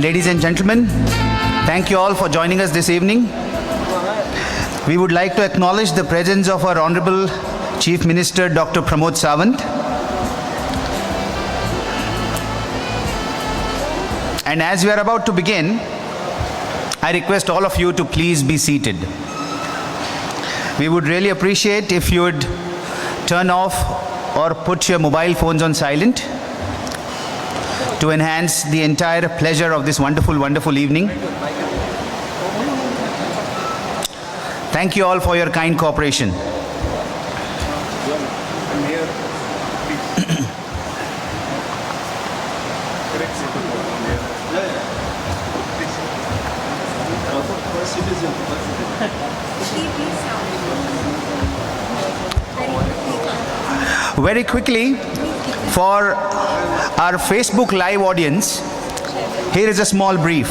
Ladies and gentlemen, thank you all for joining us this evening. We would like to acknowledge the presence of our Honorable Chief Minister, Dr. Pramod Sawant. And as we are about to begin, I request all of you to please be seated. We would really appreciate if you would turn off or put your mobile phones on silent to enhance the entire pleasure of this wonderful, wonderful evening. Thank you all for your kind cooperation. Very quickly, for our Facebook Live audience, here is a small brief.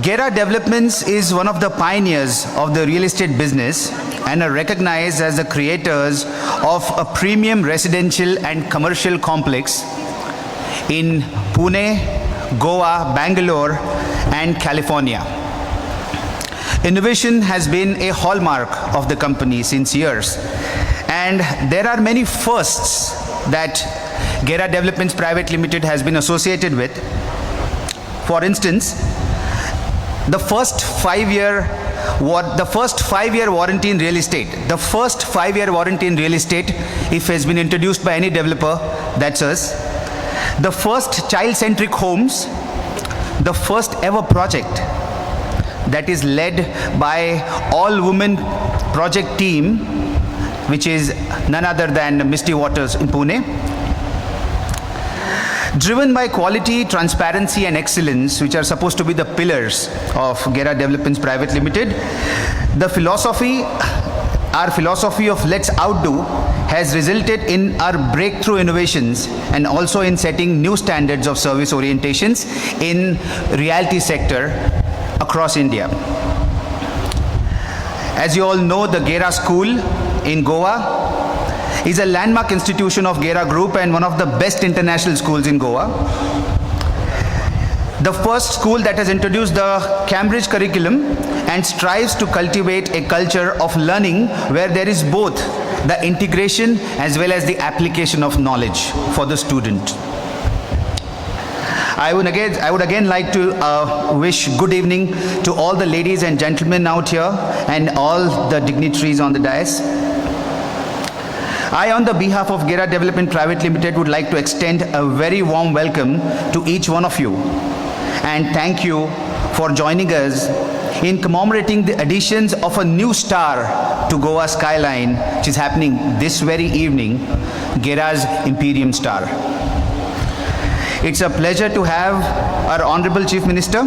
Gera Developments is one of the pioneers of the real estate business and are recognized as the creators of a premium residential and commercial complex in Pune, Goa, Bangalore, and California. Innovation has been a hallmark of the company since years, and there are many firsts that Gera Developments Private Limited has been associated with. For instance, the first 5-year warranty in real estate. The first 5-year warranty in real estate, if has been introduced by any developer, that's us. The first child-centric homes, the first ever project that is led by all-women project team, which is none other than Misty Waters in Pune. Driven by quality, transparency, and excellence, which are supposed to be the pillars of Gera Developments Private Limited, our philosophy of let's outdo has resulted in our breakthrough innovations and also in setting new standards of service orientations in realty sector across India. As you all know, the Gera School in Goa is a landmark institution of Gera Group and one of the best international schools in Goa. The first school that has introduced the Cambridge curriculum and strives to cultivate a culture of learning where there is both the integration as well as the application of knowledge for the student. I would again like to wish good evening to all the ladies and gentlemen out here and all the dignitaries on the dais. I, on the behalf of Gera Development Private Limited, would like to extend a very warm welcome to each one of you and thank you for joining us in commemorating the additions of a new star to Goa skyline, which is happening this very evening, Gera's Imperium star. It's a pleasure to have our Honorable Chief Minister,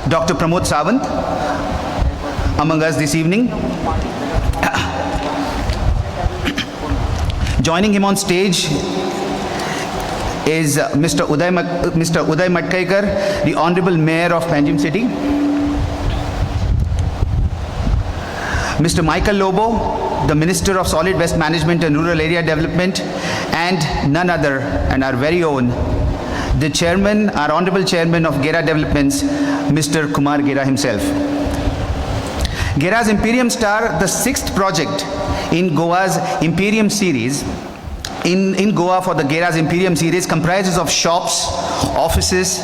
Dr. Pramod Sawant, among us this evening. Joining him on stage is Mr. Uday Matkaikar, the Honorable Mayor of Panjim City, Mr. Michael Lobo, the Minister of Solid Waste Management and Rural Area Development, and none other, and our very own, the Chairman, our Honorable Chairman of Gera Developments, Mr. Kumar Gera himself. Gera's Imperium Star, the 6th project in Goa's Imperium series, in Goa for the Gera's Imperium series, comprises of shops, offices,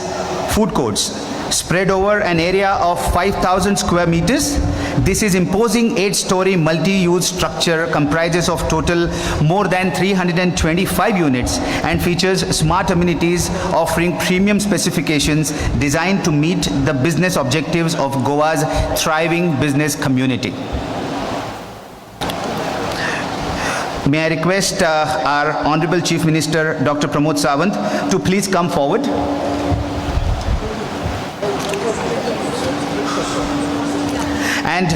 food courts, spread over an area of 5,000 square meters. This is imposing 8-story multi-use structure, comprises of total more than 325 units and features smart amenities offering premium specifications designed to meet the business objectives of Goa's thriving business community. May I request our Honorable Chief Minister, Dr. Pramod Sawant, to please come forward. And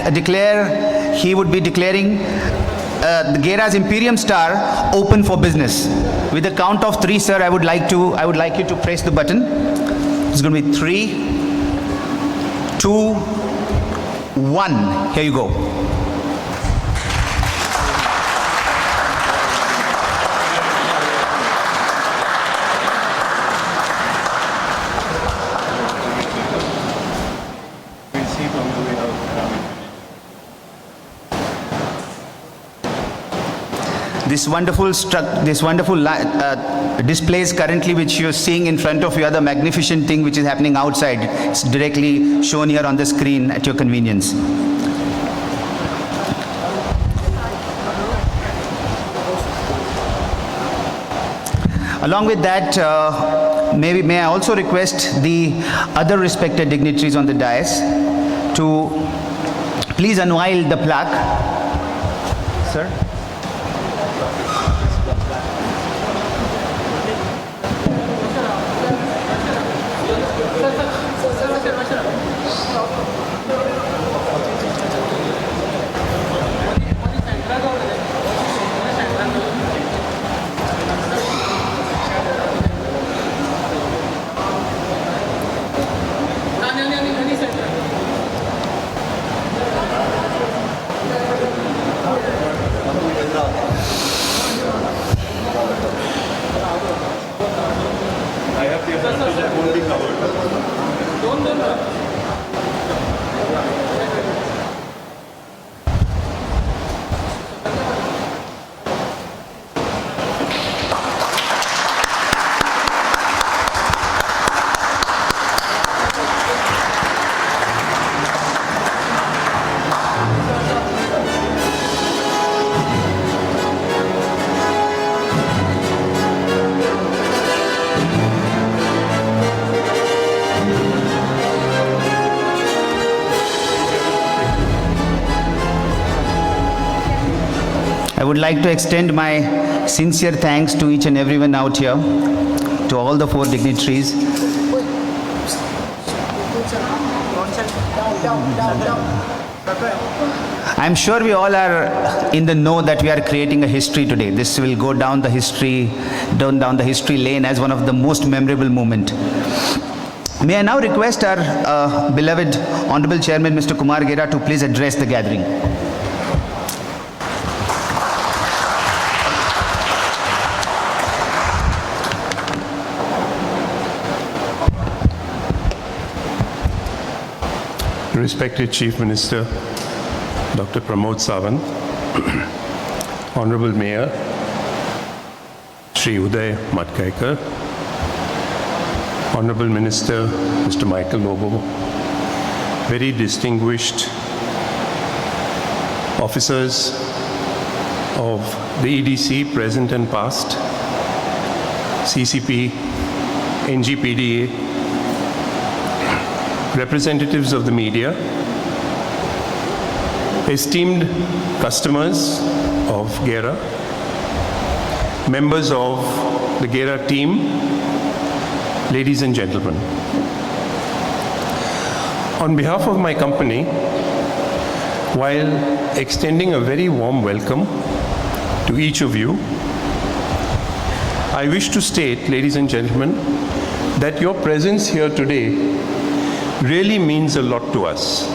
he would be declaring the Gera's Imperium Star open for business. With the count of 3, sir, I would like you to press the button. It's going to be 3, 2, 1. Here you go. this wonderful displays currently which you're seeing in front of you are the magnificent thing which is happening outside. It's directly shown here on the screen at your convenience. Along with that, may I also request the other respected dignitaries on the dais to please unveil the plaque. Sir? I would like to extend my sincere thanks to each and everyone out here, to all the 4 dignitaries. I'm sure we all are in the know that we are creating a history today. This will go down the history lane as one of the most memorable moments. May I now request our beloved Honorable Chairman, Mr. Kumar Gera, to please address the gathering. Respected Chief Minister, Dr. Pramod Sawant, Honorable Mayor, Shri Uday Matkaikar, Honorable Minister, Mr. Michael Lobo, very distinguished officers of the EDC, present and past, CCP, NGPDA, representatives of the media, esteemed customers of Gera, members of the Gera team, ladies and gentlemen. On behalf of my company, while extending a very warm welcome to each of you, I wish to state, ladies and gentlemen, that your presence here today really means a lot to us.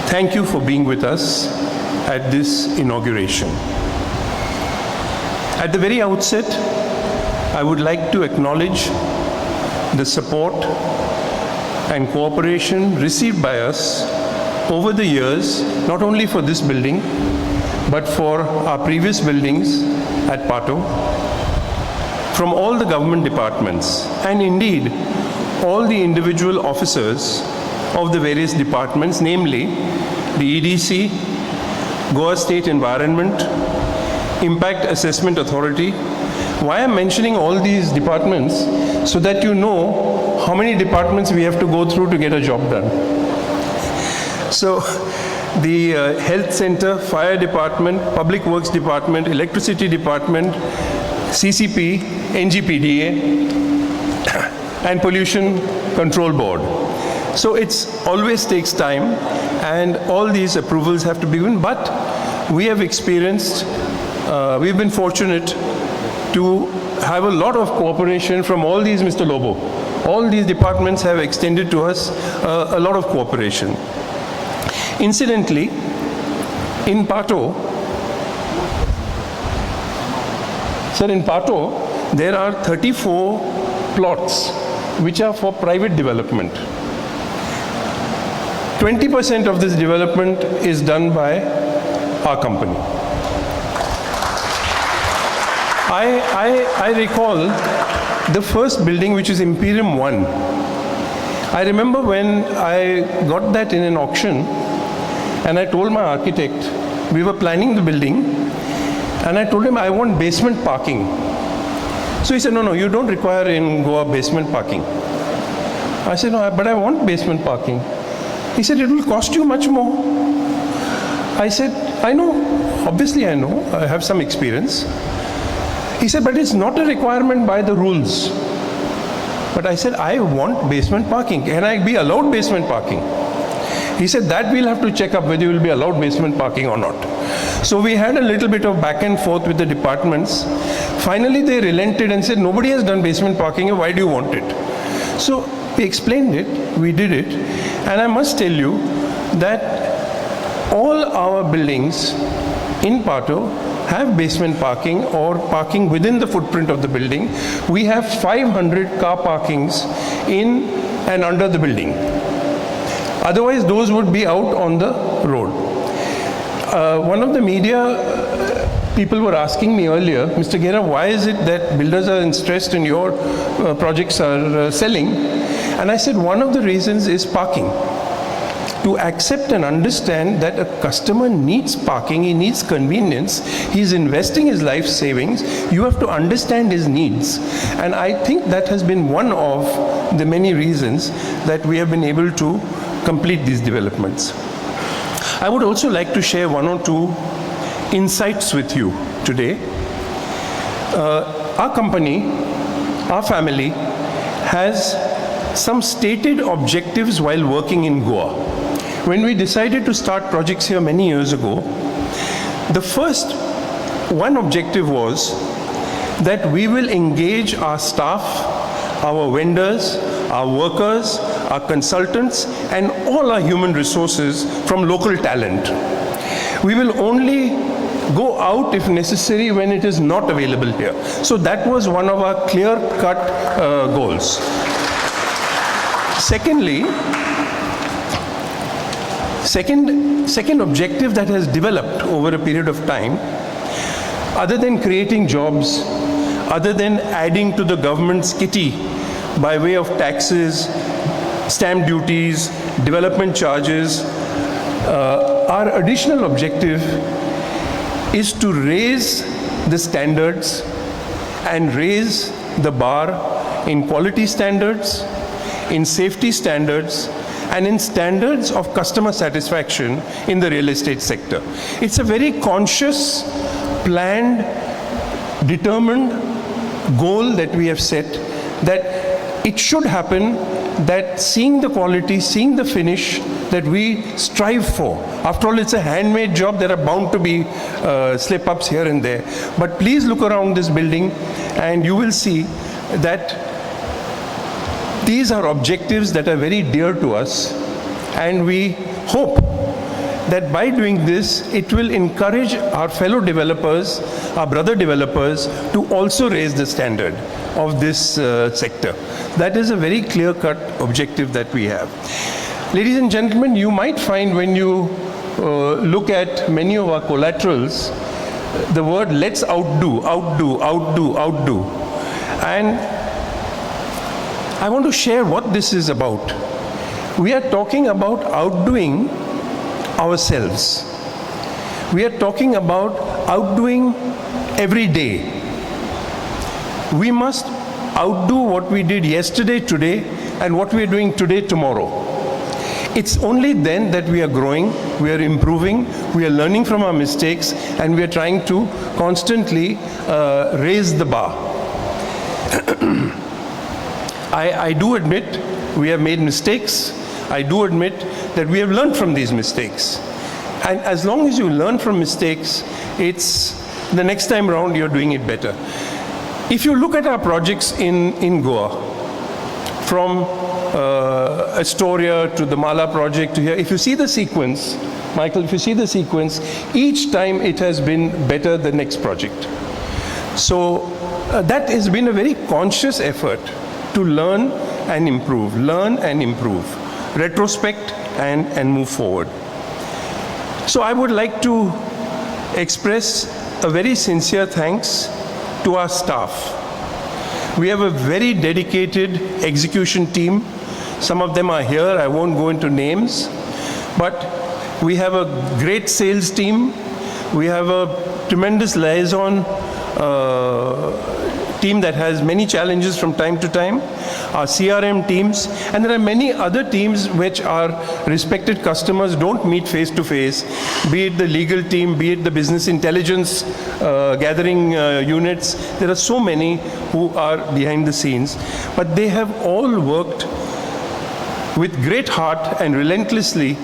Thank you for being with us at this inauguration. At the very outset, I would like to acknowledge the support and cooperation received by us over the years, not only for this building, but for our previous buildings at Pato, from all the government departments, and indeed, all the individual officers of the various departments, namely the EDC, Goa State Environment, Impact Assessment Authority. Why I'm mentioning all these departments? So that you know how many departments we have to go through to get a job done. So the Health Center, Fire Department, Public Works Department, Electricity Department, CCP, NGPDA, and Pollution Control Board. So it's always takes time, and all these approvals have to be given, but we have experienced, we've been fortunate to have a lot of cooperation from all these, Mr. Lobo. All these departments have extended to us a lot of cooperation. Incidentally, in Pato, there are 34 plots which are for private development. 20% of this development is done by our company. I recall the first building, which is Imperium 1. I remember when I got that in an auction, and I told my architect, we were planning the building, and I told him I want basement parking. So he said, no, you don't require in Goa basement parking. I said, no, but I want basement parking. He said, it will cost you much more. I said, I know, obviously I know, I have some experience. He said, but it's not a requirement by the rules. But I said, I want basement parking. Can I be allowed basement parking? He said, that we'll have to check up whether you will be allowed basement parking or not. So we had a little bit of back and forth with the departments. Finally, they relented and said, nobody has done basement parking, why do you want it? So we explained it, we did it, and I must tell you that all our buildings in Pato have basement parking or parking within the footprint of the building. We have 500 car parkings in and under the building. Otherwise, those would be out on the road. One of the media people were asking me earlier, Mr. Gera, why is it that builders are stressed and your projects are selling? And I said, one of the reasons is parking. To accept and understand that a customer needs parking, he needs convenience, he's investing his life savings, you have to understand his needs. And I think that has been one of the many reasons that we have been able to complete these developments. I would also like to share one or two insights with you today. Our company, our family, has some stated objectives while working in Goa. When we decided to start projects here many years ago, the first one objective was that we will engage our staff, our vendors, our workers, our consultants, and all our human resources from local talent. We will only go out if necessary when it is not available here. So that was one of our clear-cut goals. Second objective that has developed over a period of time, other than creating jobs, other than adding to the government's kitty by way of taxes, stamp duties, development charges, our additional objective is to raise the standards and raise the bar in quality standards, in safety standards, and in standards of customer satisfaction in the real estate sector. It's a very conscious, planned, determined goal that we have set, that it should happen, that seeing the quality, seeing the finish that we strive for. After all, it's a handmade job. There are bound to be slip-ups here and there. But please look around this building and you will see that these are objectives that are very dear to us, and we hope that by doing this, it will encourage our fellow developers, our brother developers, to also raise the standard of this sector. That is a very clear-cut objective that we have. Ladies and gentlemen, you might find when you look at many of our collaterals, the word let's outdo, outdo, outdo, outdo. And I want to share what this is about. We are talking about outdoing ourselves. We are talking about outdoing every day. We must outdo what we did yesterday, today, and what we are doing today, tomorrow. It's only then that we are growing, we are improving, we are learning from our mistakes, and we are trying to constantly raise the bar. I do admit we have made mistakes. I do admit that we have learned from these mistakes. And as long as you learn from mistakes, it's the next time around you're doing it better. If you look at our projects in Goa, from Astoria to the Mala project to here, if you see the sequence, Michael, if you see the sequence, each time it has been better the next project. So that has been a very conscious effort to learn and improve, retrospect and move forward. So I would like to express a very sincere thanks to our staff. We have a very dedicated execution team. Some of them are here, I won't go into names, but we have a great sales team. We have a tremendous liaison team that has many challenges from time to time, our CRM teams, and there are many other teams which our respected customers don't meet face to face, be it the legal team, be it the business intelligence gathering units. There are so many who are behind the scenes, but they have all worked with great heart and relentlessly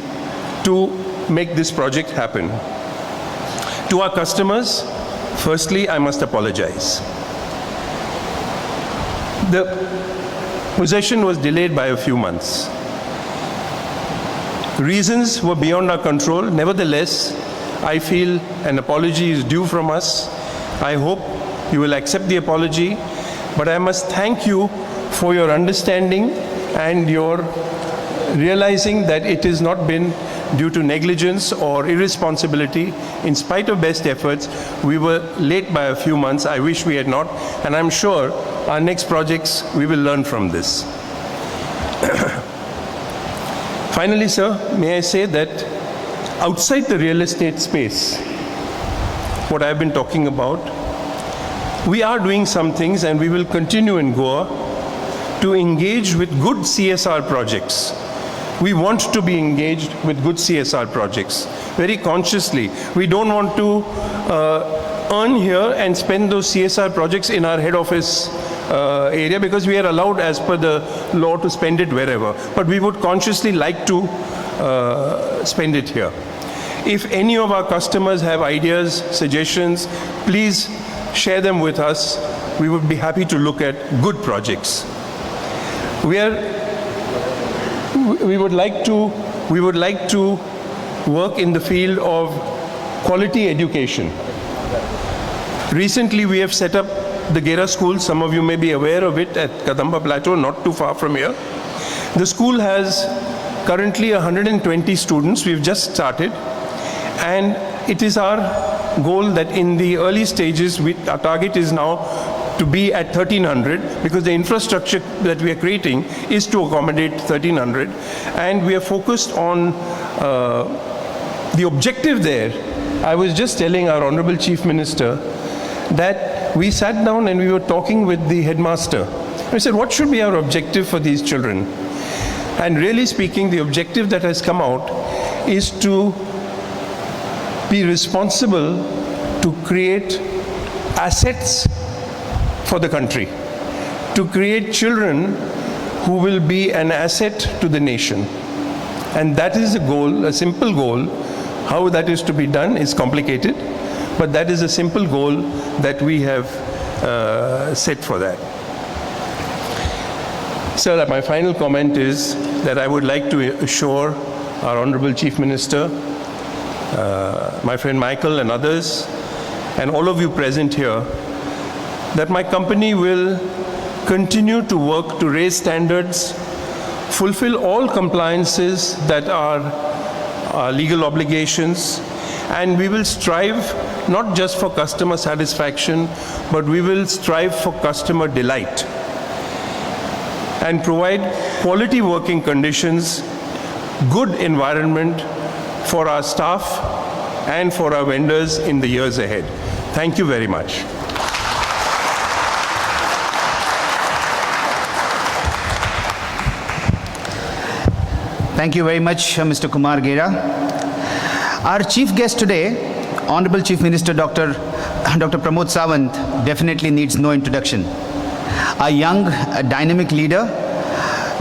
to make this project happen. To our customers, firstly, I must apologize. The possession was delayed by a few months. Reasons were beyond our control. Nevertheless, I feel an apology is due from us. I hope you will accept the apology, but I must thank you for your understanding and your realizing that it has not been due to negligence or irresponsibility. In spite of best efforts, we were late by a few months. I wish we had not, and I'm sure our next projects, we will learn from this. Finally, sir, may I say that outside the real estate space, what I've been talking about, we are doing some things, and we will continue in Goa to engage with good CSR projects. We want to be engaged with good CSR projects very consciously. We don't want to earn here and spend those CSR projects in our head office area, because we are allowed as per the law to spend it wherever. But we would consciously like to spend it here. If any of our customers have ideas, suggestions, please share them with us. We would be happy to look at good projects. We would like to work in the field of quality education. Recently, we have set up the Gera school. Some of you may be aware of it at Kadamba Plateau, not too far from here. The school has currently 120 students. We've just started, and it is our goal that in the early stages, our target is now to be at 1,300, because the infrastructure that we are creating is to accommodate 1,300, and we are focused on the objective there. I was just telling our Honorable Chief Minister that we sat down and we were talking with the headmaster. We said, what should be our objective for these children? And really speaking, the objective that has come out is to be responsible to create assets for the country, to create children who will be an asset to the nation. And that is a goal, a simple goal. How that is to be done is complicated, but that is a simple goal that we have set for that. Sir, my final comment is that I would like to assure our Honorable Chief Minister, my friend Michael and others, and all of you present here, that my company will continue to work to raise standards, fulfill all compliances that are our legal obligations, and we will strive not just for customer satisfaction, but we will strive for customer delight and provide quality working conditions, good environment for our staff and for our vendors in the years ahead. Thank you very much. Thank you very much, Mr. Kumar Gera. Our chief guest today, Honorable Chief Minister Dr. Pramod Sawant, definitely needs no introduction. A young, dynamic leader,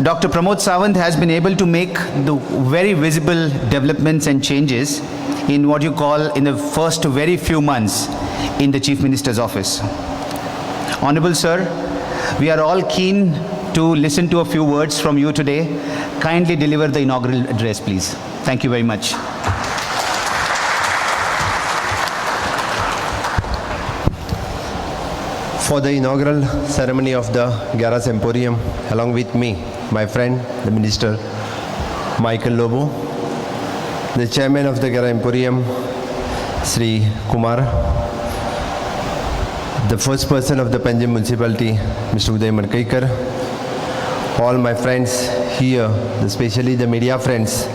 Dr. Pramod Sawant has been able to make the very visible developments and changes in what you call in the first very few months in the Chief Minister's office. Honorable Sir, we are all keen to listen to a few words from you today. Kindly deliver the inaugural address, please. Thank you very much. For the inaugural ceremony of the Gera's Imperium, along with me, my friend, the Minister Michael Lobo, the Chairman of the Gera Imperium, Sri Kumar, the first person of the Panjim municipality, Mr. Uday Madkaikar, all my friends here, especially the media friends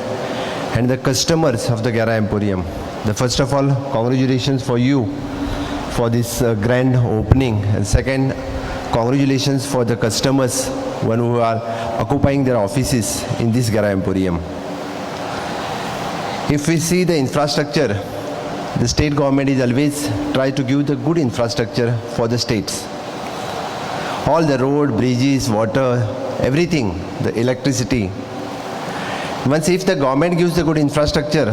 and the customers of the Gera Emporium. First of all, congratulations for you for this grand opening, and second, congratulations for the customers who are occupying their offices in this Gera Emporium. If we see the infrastructure, the state government is always try to give the good infrastructure for the states. All the road, bridges, water, everything, the electricity. Once if the government gives the good infrastructure,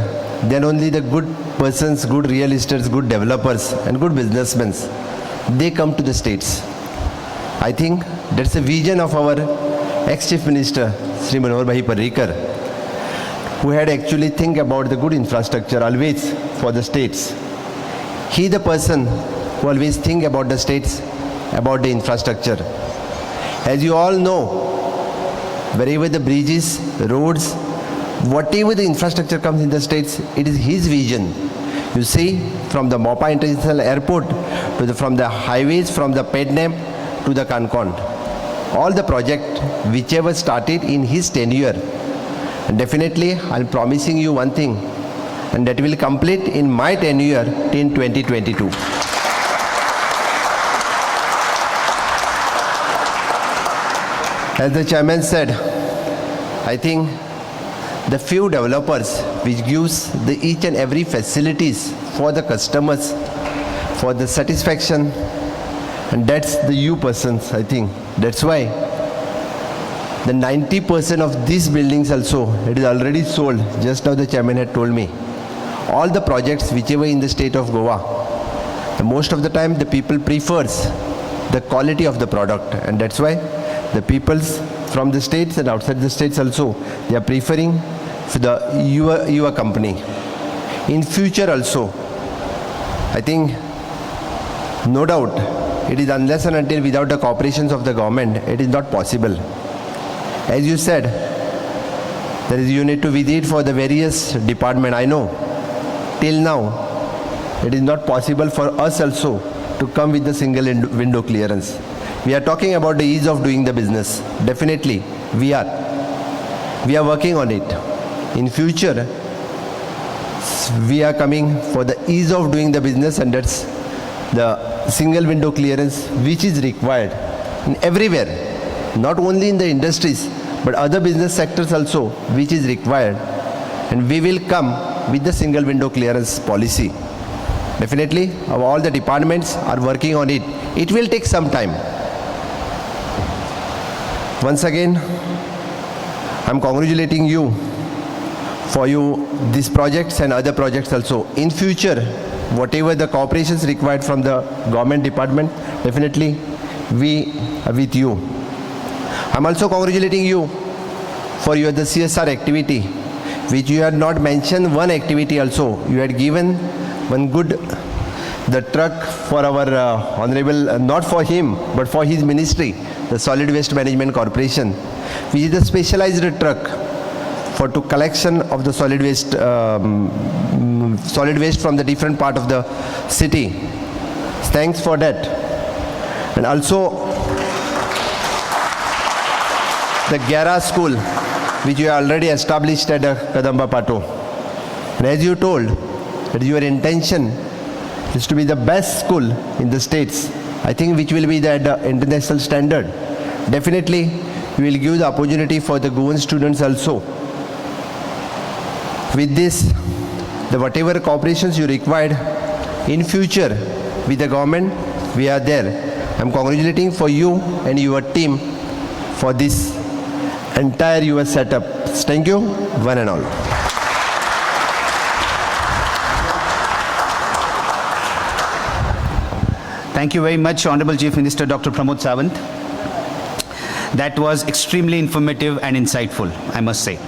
then only the good persons, good real estates, good developers and good businessmen, they come to the states. I think that's the vision of our ex-Chief Minister, Sri Manohar Bhai Parrikar, who had actually think about the good infrastructure always for the states. He the person who always think about the states, about the infrastructure. As you all know, wherever the bridges, roads, whatever the infrastructure comes in the states, it is his vision. You see, from the Mopa International Airport, to from the highways, from the Pednam to the Concon, all the project whichever started in his tenure. And definitely, I'm promising you one thing, and that will complete in my tenure in 2022. As the chairman said, I think the few developers which gives the each and every facilities for the customers, for the satisfaction, and that's the you persons, I think. That's why the 90% of these buildings also, it is already sold. Just now the chairman had told me. All the projects whichever in the state of Goa, most of the time the people prefers the quality of the product, and that's why the peoples from the states and outside the states also, they are preferring for the your company. In future also, I think, no doubt, it is unless and until without the cooperations of the government, it is not possible. As you said, there is you need to visit for the various department. I know, till now, it is not possible for us also to come with the single window clearance. We are talking about the ease of doing the business. Definitely, we are working on it. In future, we are coming for the ease of doing the business, and that's the single window clearance which is required in everywhere, not only in the industries, but other business sectors also, which is required. And we will come with the single window clearance policy. Definitely, all the departments are working on it. It will take some time. Once again, I'm congratulating you for these projects and other projects also. In future, whatever the cooperations required from the government department, definitely we are with you. I'm also congratulating you for the CSR activity, which you had not mentioned one activity also. You had given one good, the truck for our honorable, not for him, but for his ministry, the Solid Waste Management Corporation, which is a specialized truck for collection of the solid waste from the different part of the city. Thanks for that. And also the Gera school, which you already established at Kadamba Pato. And as you told, that your intention is to be the best school in the states, I think, which will be the international standard. Definitely, we will give the opportunity for the Goan students also. With this, the whatever cooperations you required in future with the government, we are there. I'm congratulating for you and your team for this entire US setup. Thank you, one and all. Thank you very much, Honorable Chief Minister Dr. Pramod Sawant. That was extremely informative and insightful, I must say.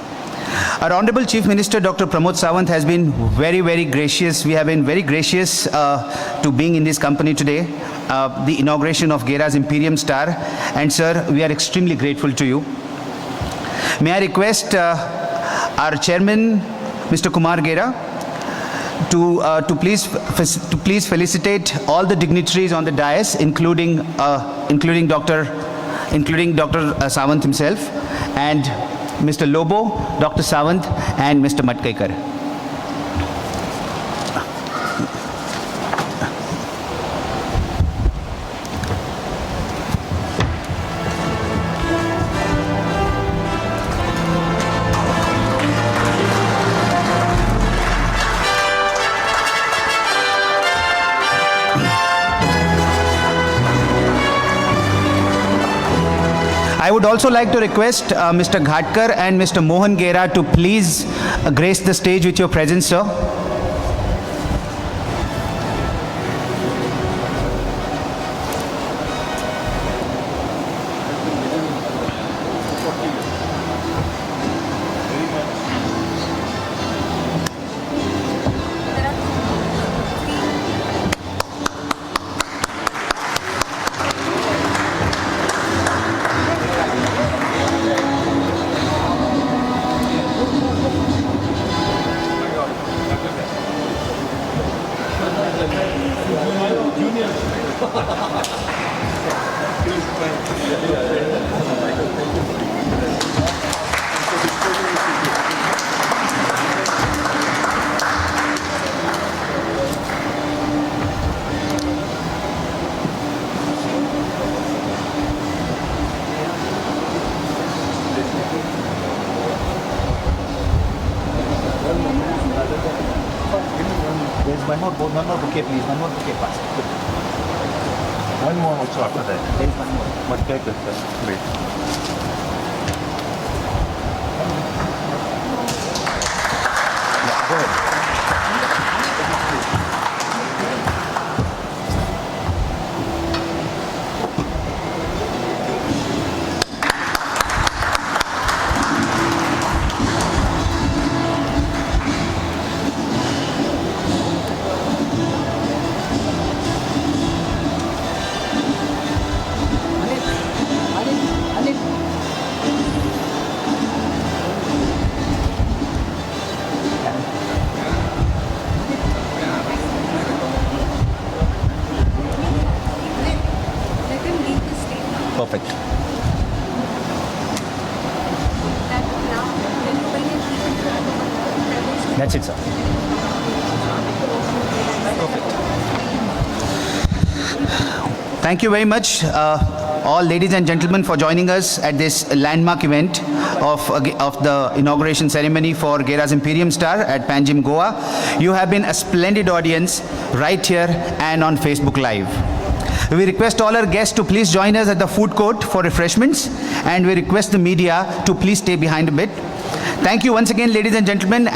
Our Honorable Chief Minister Dr. Pramod Sawant has been very, very gracious. We have been very gracious to being in this company today, the inauguration of Gera's Imperium Star. And sir, we are extremely grateful to you. May I request our chairman, Mr. Kumar Gera, to please felicitate all the dignitaries on the dais, including Dr. Sawant himself, and Mr. Lobo, Dr. Sawant, and Mr. Matkaikar. I would also like to request Mr. Ghatkar and Mr. Mohan Gera to please grace the stage with your presence, sir. There's one more bouquet, please. One more bouquet, pass. One more also after that. There's one more. But take this first. Wait. Yeah, go ahead. Perfect. That's it, sir. Thank you very much, all ladies and gentlemen, for joining us at this landmark event of the inauguration ceremony for Gera's Imperium Star at Panjim, Goa. You have been a splendid audience right here and on Facebook Live. We request all our guests to please join us at the food court for refreshments, and we request the media to please stay behind a bit. Thank you once again, ladies and gentlemen.